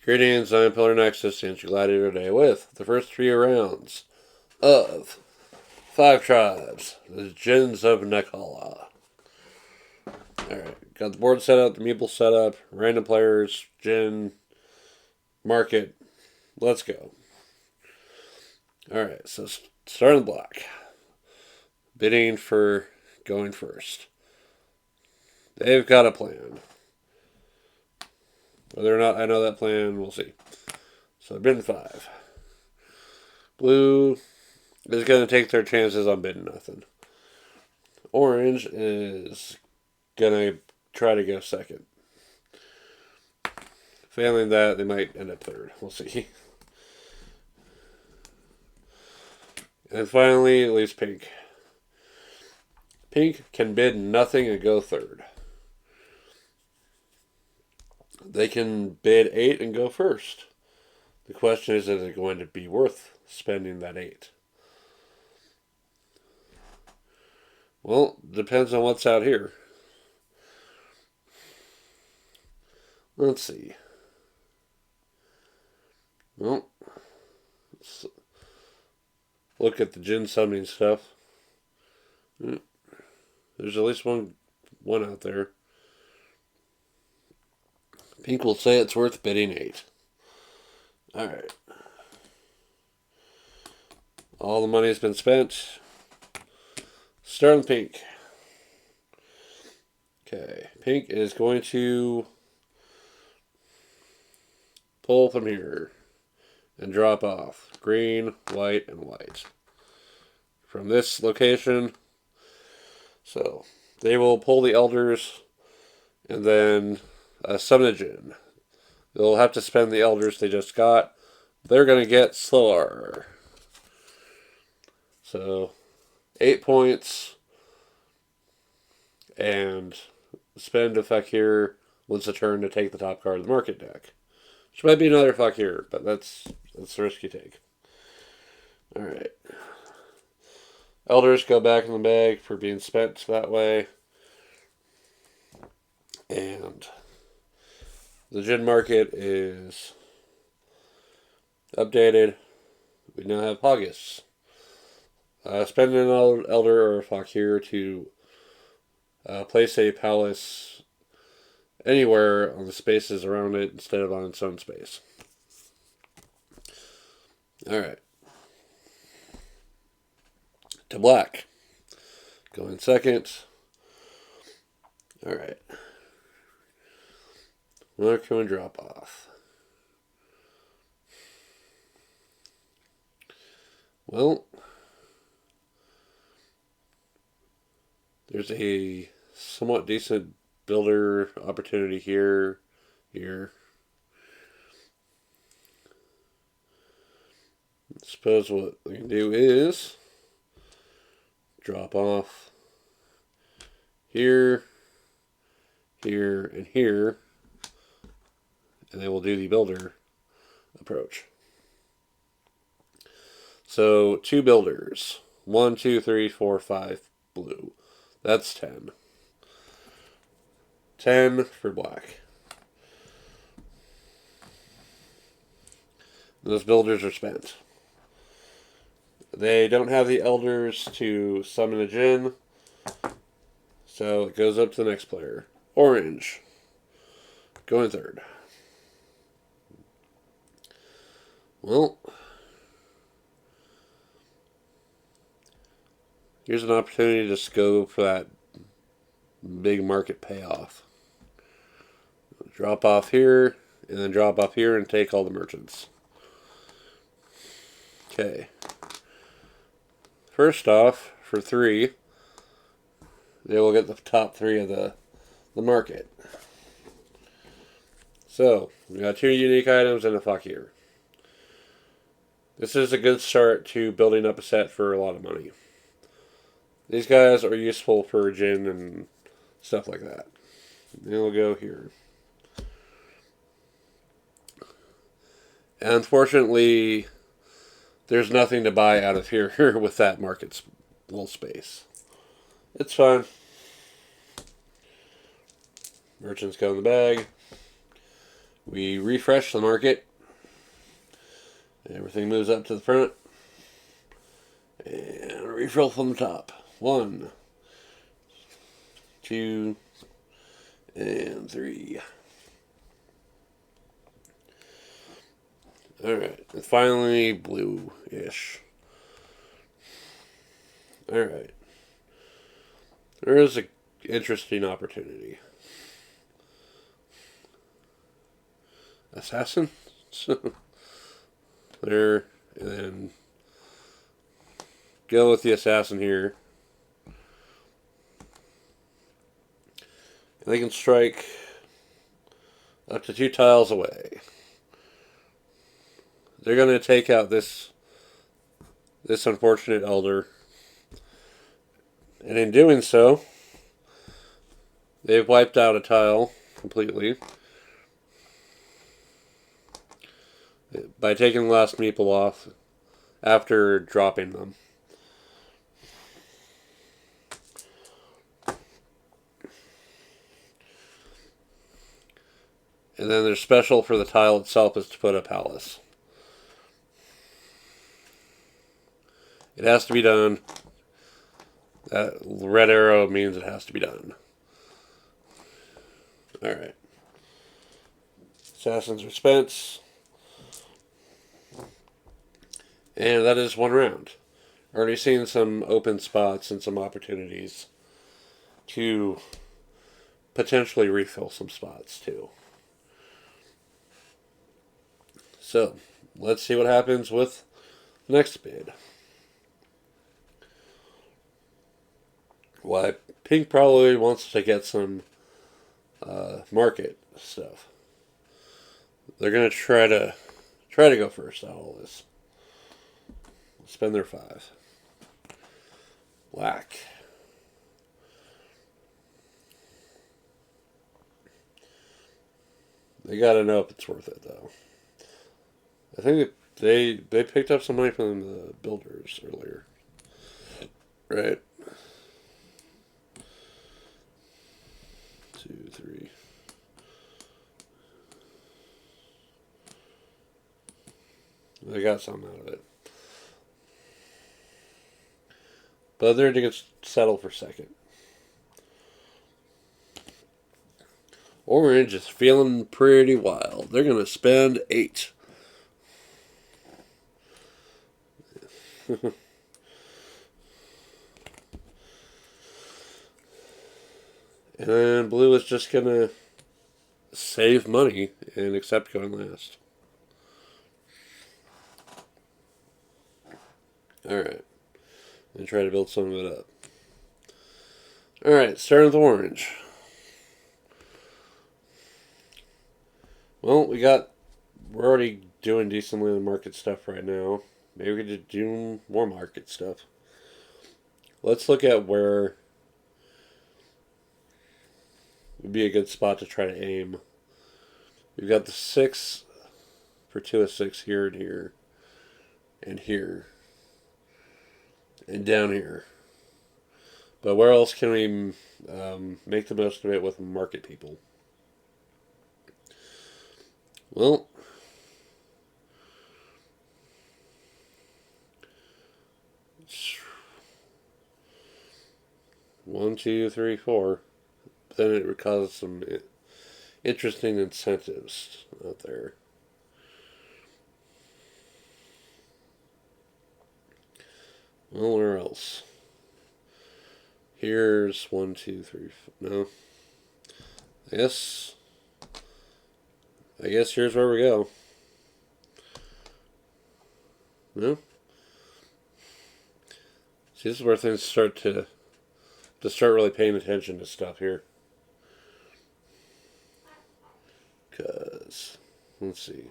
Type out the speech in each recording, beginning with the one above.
Greetings, I'm Pillar Nexus, and you glad here today with the first 3 rounds of 5 tribes, the Djinns of Naqala. Alright, got the board set up, the meeple set up, random players, Djinn, market. Let's go. Alright, so start on the block. Bidding for going first. They've got a plan. Whether or not I know that plan, we'll see. So bidding 5. Blue is going to take their chances on bidding nothing. Orange is going to try to go second. Failing that, they might end up third. We'll see. And finally, it leaves pink. Pink can bid nothing and go third. They can bid 8 and go first. The question is it going to be worth spending that 8? Well, depends on what's out here. Let's see. Well, let's look at the Djinn summoning stuff. There's at least one out there. Pink will say it's worth bidding 8. Alright. All the money has been spent. Start with pink. Okay. Pink is going to pull from here and drop off green, white, and white. From this location. So, they will pull the elders and then summon a Djinn. They'll have to spend the elders they just got. They're going to get slower. So, 8 points. And spend a Fakir once a turn to take the top card of the market deck. Which might be another Fakir, but that's the risk you take. Alright. Elders go back in the bag for being spent that way. And the Djinn market is updated. We now have Pogus. Spend an elder or a Fakir to place a palace anywhere on the spaces around it instead of on its own space. Alright. To black. Going second. Alright. Another Cohen drop off. Well, there's a somewhat decent builder opportunity here. I suppose what we can do is drop off here, here, and here. And they will do the builder approach. So, 2 builders. 1, 2, 3, 4, 5 blue. That's 10. 10 for black. Those builders are spent. They don't have the elders to summon a Djinn. So it goes up to the next player. Orange. Going third. Well, here's an opportunity to just go for that big market payoff. Drop off here, and then drop off here and take all the merchants. Okay. First off, for 3, they will get the top 3 of the market. So, we got 2 unique items and a Fakir. This is a good start to building up a set for a lot of money. These guys are useful for Djinn and stuff like that. They'll go here. And unfortunately, there's nothing to buy out of here with that market's little space. It's fine. Merchants go in the bag. We refresh the market. Everything moves up to the front. And refill from the top. 1, 2, and 3. Alright, and finally blue-ish. Alright. There is an interesting opportunity. Assassin? There, and then go with the assassin here. And they can strike up to 2 tiles away. They're going to take out this unfortunate elder. And in doing so, they've wiped out a tile completely by taking the last meeple off after dropping them. And then their special for the tile itself is to put a palace. It has to be done. That red arrow means it has to be done. Alright. Assassins are spent. And that is 1 round. Already seen some open spots and some opportunities to potentially refill some spots too. So, let's see what happens with the next bid. Why, pink probably wants to get some market stuff. They're gonna try to go first out of all this. Spend their 5. Black. They gotta know if it's worth it though. I think they picked up some money from the builders earlier. Right? 2, 3. They got something out of it. But they're to get settled for second. Orange is feeling pretty wild. They're going to spend 8. And then blue is just going to save money and accept going last. Alright. And try to build some of it up. Alright, starting with orange. Well, we're already doing decently in the market stuff right now. Maybe we could do more market stuff. Let's look at where would be a good spot to try to aim. We've got the 6 for 2 of 6 here and here. And here. And down here. But where else can we make the most of it with market people? Well, one, 2, 3, 4. But then it would cause some interesting incentives out there. Well, where else? Here's 1, 2, 3, 4. No. I guess here's where we go. No? See, this is where things start to start really paying attention to stuff here. Because, let's see.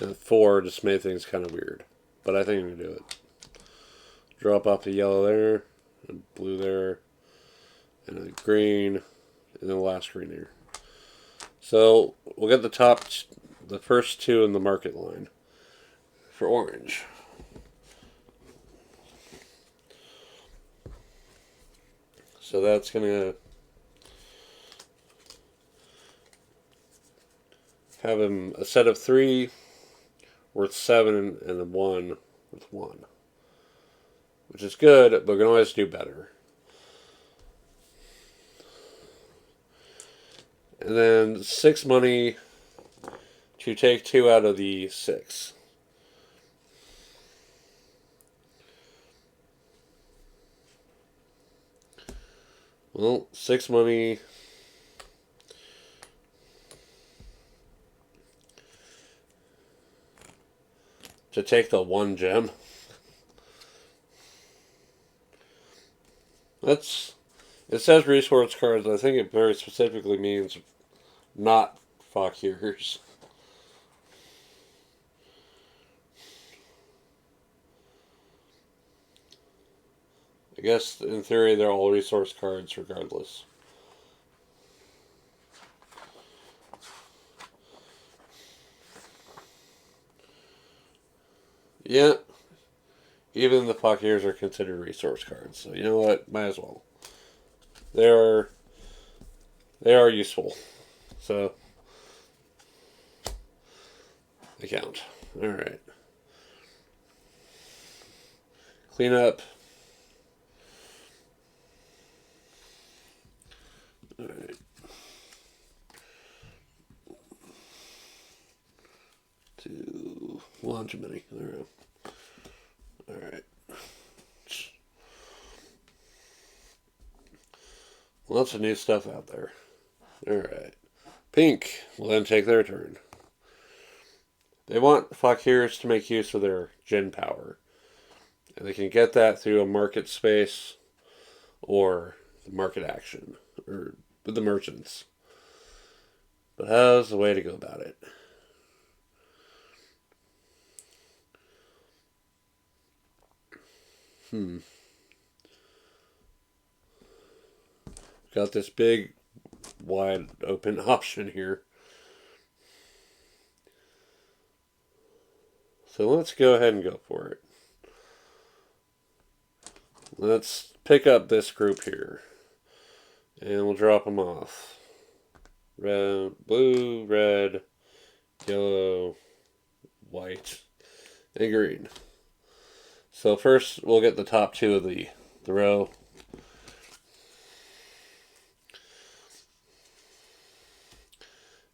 And 4 just made things kind of weird. But I think I'm going to do it. Drop off the yellow there, and blue there, and a green, and then the last green here. So, we'll get the first 2 in the market line for orange. So that's going to have him a set of 3 worth 7 and a 1 worth 1. Which is good, but we can always do better. And then 6 money to take 2 out of the 6. Well, 6 money to take the 1 gem. It says resource cards. I think it very specifically means not fakirs. I guess in theory they're all resource cards regardless. Yeah. Even the fakirs are considered resource cards. So you know what? Might as well. They are useful. So they count. Alright. Clean up. Alright. One too many. There we go. Alright. Lots of new stuff out there. Alright. Pink will then take their turn. They want fakirs to make use of their Djinn power. And they can get that through a market space or the market action. Or with the merchants. But how's the way to go about it? Got this big, wide open option here. So let's go ahead and go for it. Let's pick up this group here. And we'll drop them off. Red, blue, red, yellow, white, and green. So first we'll get the top 2 of the row.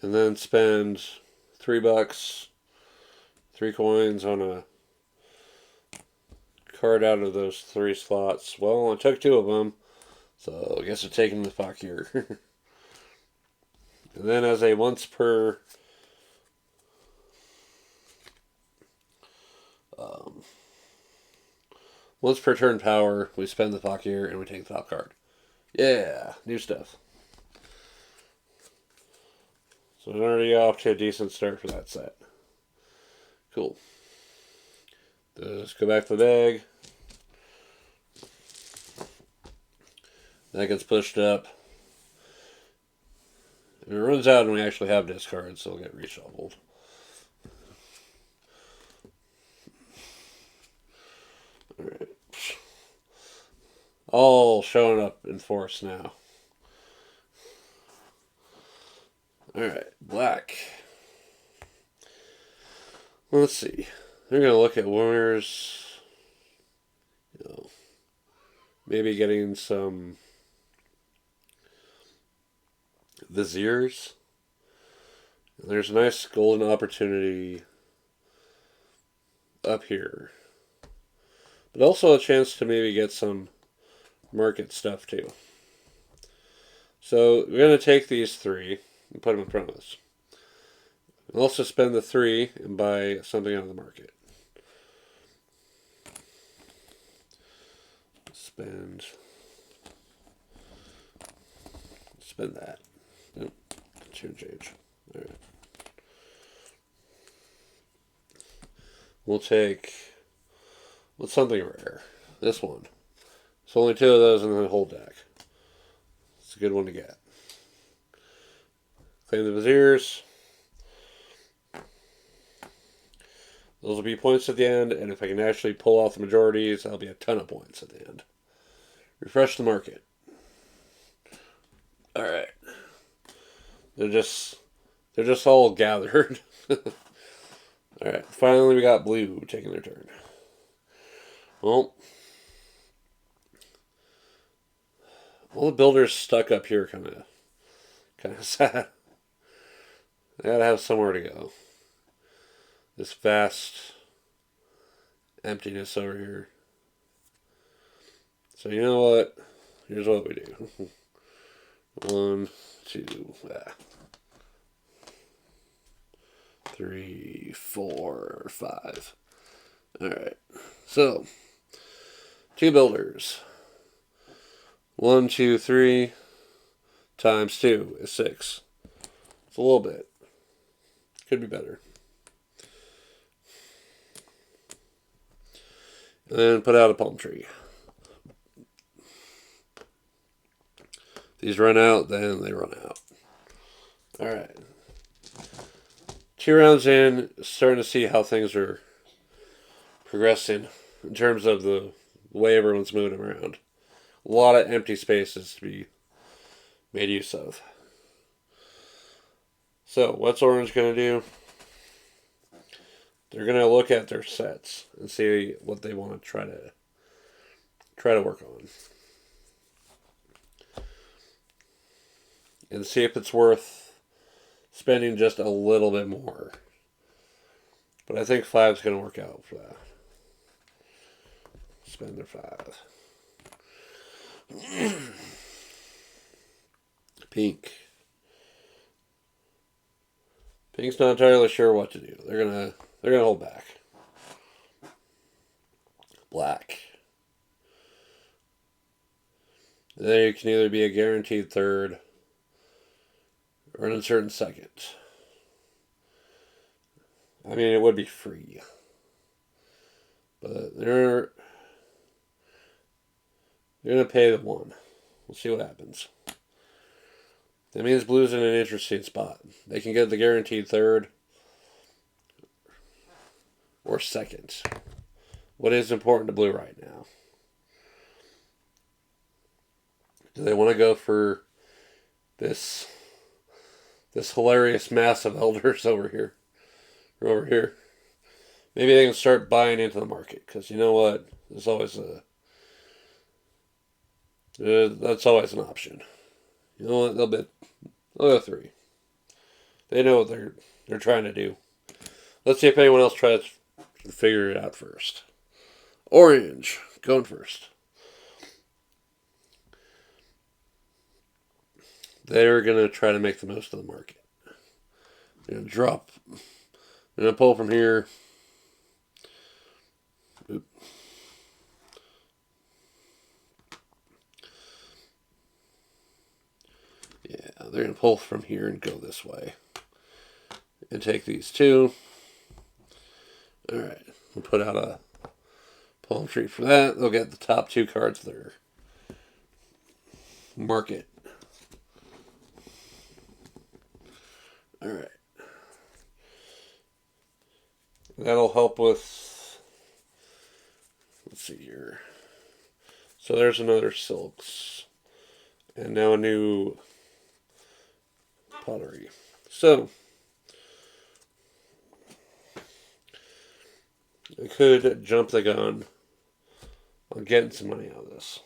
And then spend $3, 3 coins on a card out of those 3 slots. Well, I took 2 of them, so I guess I'm taking the fakir. And then as a once per turn power, we spend the fakir and we take the top card. Yeah, new stuff. So we're already off to a decent start for that set. Cool. Let's go back to the bag. That gets pushed up. If it runs out and we actually have discards, so it'll get reshuffled. Alright. All showing up in force now. Alright, black. Let's see. They're going to look at winners. Maybe getting some viziers. There's a nice golden opportunity up here. But also a chance to maybe get some market stuff too. So we're going to take these 3 and put them in front of us. We'll also spend the 3 and buy something out of the market. Spend that. Nope. Change. Alright. We'll take, what's something rare? This one. It's only 2 of those in the whole deck. It's a good one to get. Claim the viziers. Those will be points at the end, and if I can actually pull off the majorities, that'll be a ton of points at the end. Refresh the market. Alright. They're just all gathered. Alright, finally we got blue taking their turn. Well, all the builders stuck up here kind of sad. They gotta have somewhere to go. This vast emptiness over here. So you know what? Here's what we do. 1, 2, 3, 4, 5. Alright. So, 2 builders. 1, 2, 3 times 2 is 6. It's a little bit. Could be better. And then put out a palm tree. These run out, then they run out. Alright. 2 rounds in, starting to see how things are progressing in terms of the way everyone's moving around. A lot of empty spaces to be made use of. So, what's Orange going to do? They're going to look at their sets and see what they want to try to work on. And see if it's worth spending just a little bit more. But I think 5 is going to work out for that. Spend their 5. Pink. Pink's not entirely sure what to do. They're gonna hold back. Black. There you can either be a guaranteed third or an uncertain second. I mean, it would be free. But they're going to pay the 1. We'll see what happens. That means blue's in an interesting spot. They can get the guaranteed third or second. What is important to blue right now? Do they want to go for this hilarious mass of elders over here? Or over here? Maybe they can start buying into the market. Because you know what? There's always that's always an option. You know what? They'll go 3. They know what they're trying to do. Let's see if anyone else tries to figure it out first. Orange, going first. They're going to try to make the most of the market. They're going to drop. They're going to pull from here. Oop. Yeah, they're going to pull from here and go this way. And take these 2. Alright, we'll put out a palm tree for that. They'll get the top 2 cards there. Market. Alright. That'll help with, let's see here. So there's another silks. And now a new pottery. So, I could jump the gun on getting some money out of this.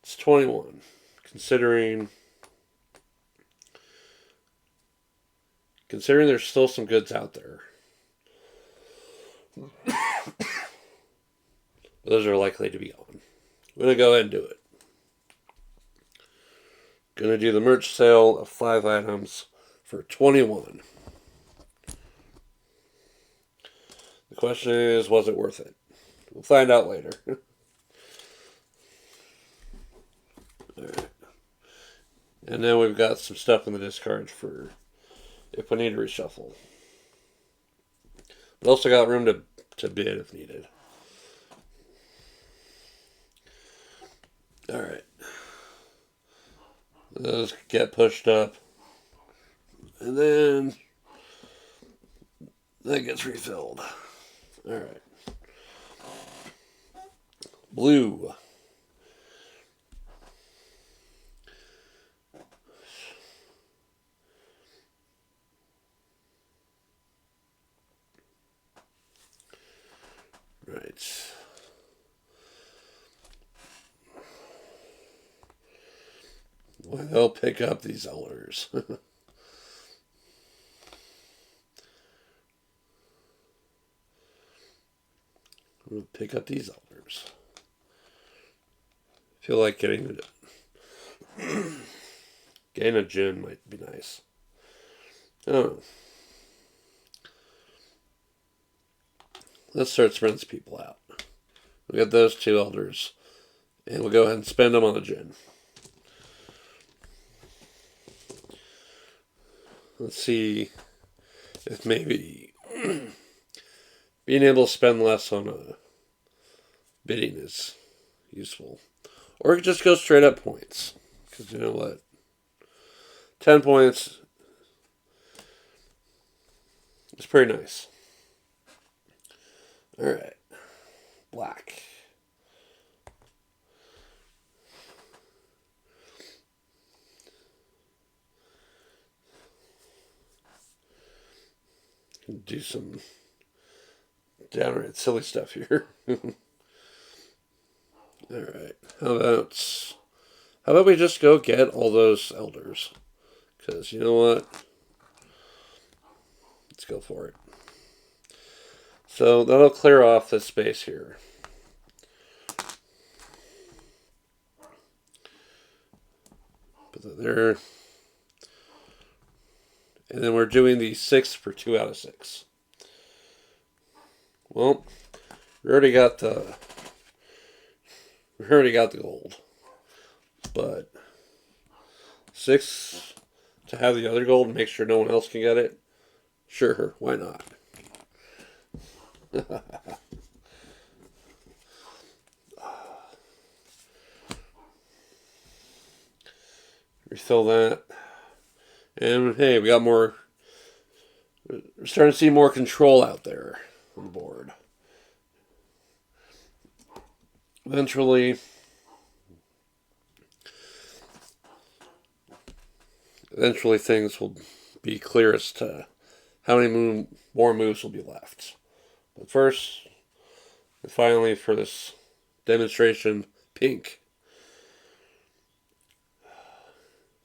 It's 21. Considering there's still some goods out there. Those are likely to be gone. I'm going to go ahead and do it. Going to do the merch sale of 5 items for 21. The question is, was it worth it? We'll find out later. Alright. And then we've got some stuff in the discard for if we need to reshuffle. We also got room to bid if needed. Alright. Those get pushed up. And then that gets refilled. Alright. Blue. right. Well, they'll pick up these elders. We'll pick up these elders. Feel like getting a Djinn might be nice. Oh. Let's start spreading people out. We got those 2 elders. And we'll go ahead and spend them on the Djinn. Let's see if maybe being able to spend less on a bidding is useful. Or just go straight up points. Because you know what? 10 points is pretty nice. Alright. Black. Do some downright silly stuff here. Alright. How about we just go get all those elders? Because you know what? Let's go for it. So that'll clear off this space here. Put that there. And then we're doing the 6 for 2 out of 6. Well, we already got the gold. But 6 to have the other gold and make sure no one else can get it? Sure, why not? Refill that. And hey, we got more. We're starting to see more control out there on the board. Eventually things will be clear as to how many more moves will be left. But first, and finally for this demonstration, pink.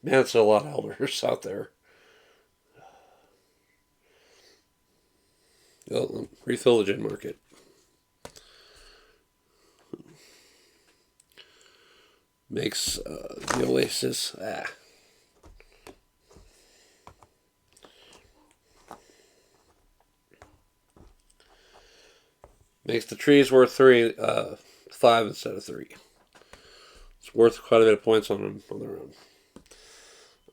Man, it's a lot of elders out there. Well, refill the Djinn market. Makes the oasis. Makes the trees worth 5 instead of 3. It's worth quite a bit of points on their own.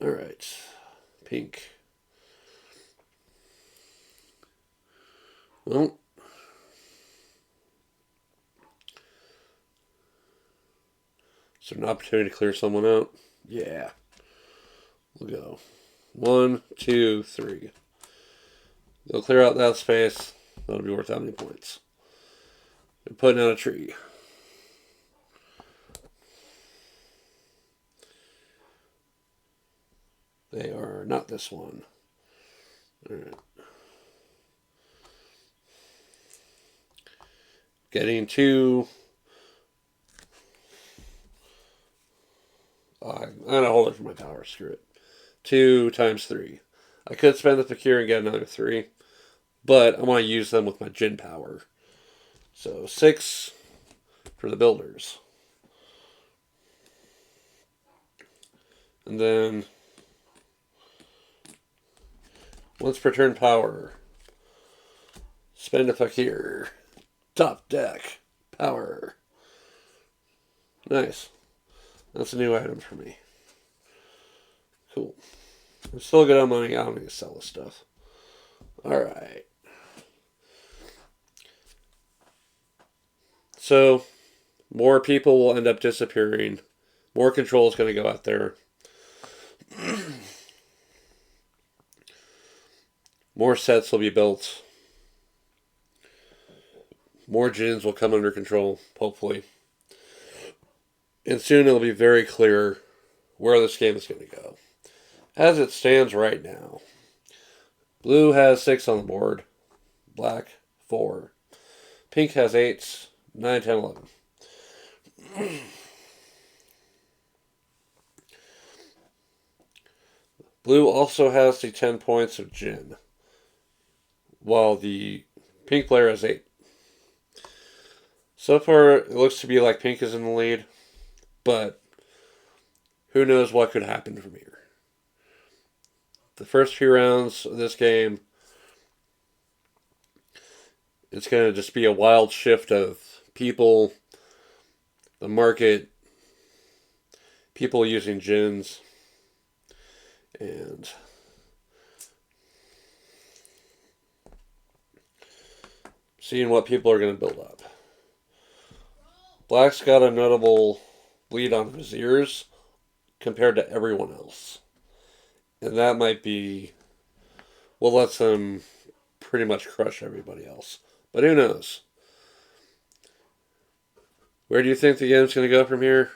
Alright. Pink. Well. Is there an opportunity to clear someone out? Yeah. We'll go. 1, 2, 3. They'll clear out that space. That'll be worth how many points? They're putting out a tree. They are not this one. Alright. Getting 2. I'm going to hold it for my power. Screw it. 2 times 3. I could spend the Fakir and get another 3. But I want to use them with my Djinn power. So 6 for the builders. And then once per turn power, spend a Fakir. Top deck. Power. Nice. That's a new item for me. Cool. I'm still good on money. I don't need to sell this stuff. Alright. So, more people will end up disappearing. More control is going to go out there. More sets will be built. More Djinns will come under control, hopefully. And soon it'll be very clear where this game is going to go. As it stands right now, blue has 6 on the board. Black, 4. Pink has 8, 9, 10, 11. Blue also has the 10 points of Djinn, while the pink player has 8. So far, it looks to be like pink is in the lead, but who knows what could happen from here. The first few rounds of this game, it's going to just be a wild shift of people, the market, people using Djinns, and seeing what people are going to build up. Black's got a notable lead on Viziers compared to everyone else. And that might be what lets them pretty much crush everybody else. But who knows? Where do you think the game's going to go from here?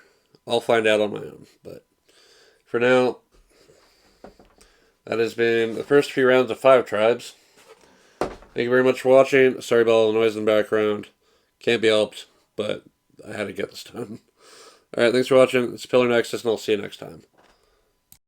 I'll find out on my own. But for now, that has been the first few rounds of 5 tribes. Thank you very much for watching. Sorry about all the noise in the background. Can't be helped, but I had to get this done. Alright, thanks for watching. It's Pillar Nexus, and I'll see you next time.